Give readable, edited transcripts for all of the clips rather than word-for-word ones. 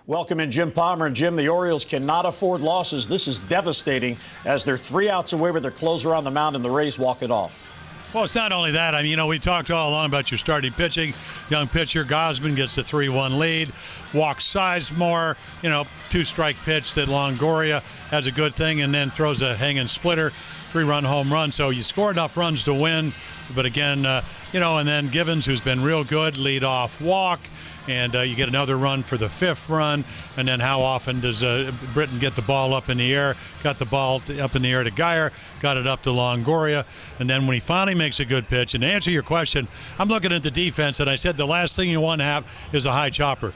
Welcome in Jim Palmer. And Jim, the Orioles cannot afford losses. This is devastating as they're 3 outs away with their closer on the mound and the Rays walk it off. Well, it's not only that. I mean, we talked all along about your starting pitching. Young pitcher Gosman gets the 3-1 lead, walks Sizemore, 2-strike pitch that Longoria has a good thing, and then throws a hanging splitter, 3-run home run. So you score enough runs to win. But again, and then Givens, who's been real good, lead off walk. And you get another run for the 5th run. And then how often does Britton get the ball up in the air? Got the ball up in the air to Geyer, got it up to Longoria. And then when he finally makes a good pitch, and to answer your question, I'm looking at the defense, and I said the last thing you want to have is a high chopper.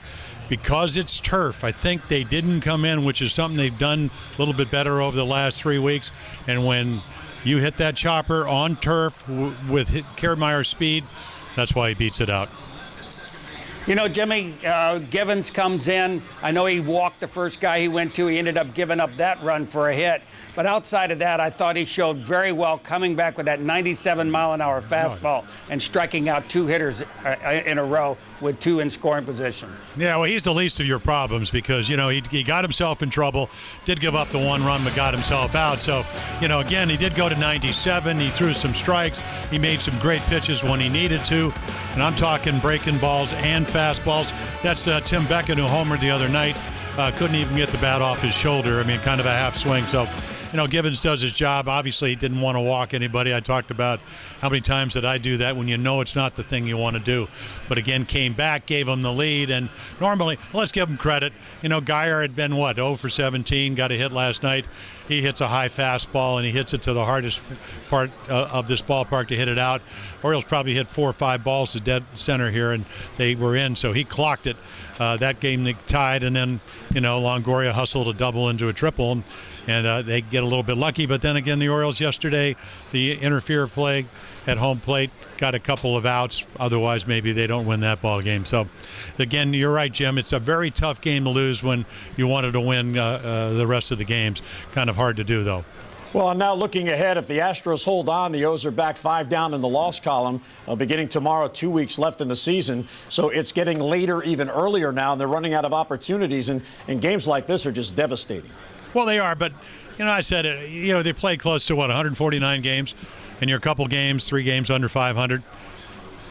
Because it's turf, I think they didn't come in, which is something they've done a little bit better over the last 3 weeks. And when you hit that chopper on turf with Kiermaier's speed, that's why he beats it out. Jimmy, Givens comes in. I know he walked the first guy he went to. He ended up giving up that run for a hit. But outside of that, I thought he showed very well coming back with that 97-mile-an-hour fastball and striking out 2 hitters in a row with 2 in scoring position. Yeah, well, he's the least of your problems because, he got himself in trouble, did give up the 1 run, but got himself out. So, again, he did go to 97. He threw some strikes. He made some great pitches when he needed to. And I'm talking breaking balls and fastballs. That's Tim Beckett, who homered the other night. Couldn't even get the bat off his shoulder. I mean, kind of a half swing. So, Givens does his job. Obviously, he didn't want to walk anybody. I talked about how many times did I do that when it's not the thing you want to do. But again, came back, gave him the lead. And normally, let's give him credit. Geyer had been, 0 for 17, got a hit last night. He hits a high fastball, and he hits it to the hardest part of this ballpark to hit it out. Orioles probably hit 4 or 5 balls to dead center here, and they were in, so he clocked it. That game they tied, and then, Longoria hustled a double into a triple, and they get a little bit lucky. But then again, the Orioles yesterday, the interfere play at home plate, got a couple of outs. Otherwise, maybe they don't win that ball game. So, again, you're right, Jim. It's a very tough game to lose when you wanted to win the rest of the games. Kind of hard to do, though. Well, now looking ahead, if the Astros hold on, the O's are back 5 down in the loss column, beginning tomorrow, 2 weeks left in the season. So it's getting later, even earlier now, and they're running out of opportunities, and games like this are just devastating. Well, they are, but, I said it, they played close to, 149 games, and you're a couple games, 3 games under 500.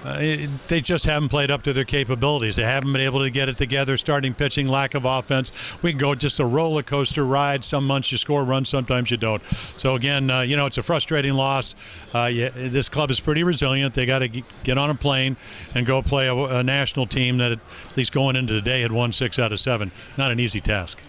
They just haven't played up to their capabilities. They haven't been able to get it together, starting pitching, lack of offense. We can go just a roller coaster ride. Some months you score runs, sometimes you don't. So, again, it's a frustrating loss. This club is pretty resilient. They got to get on a plane and go play a national team that, at least going into the day, had won 6 out of 7. Not an easy task.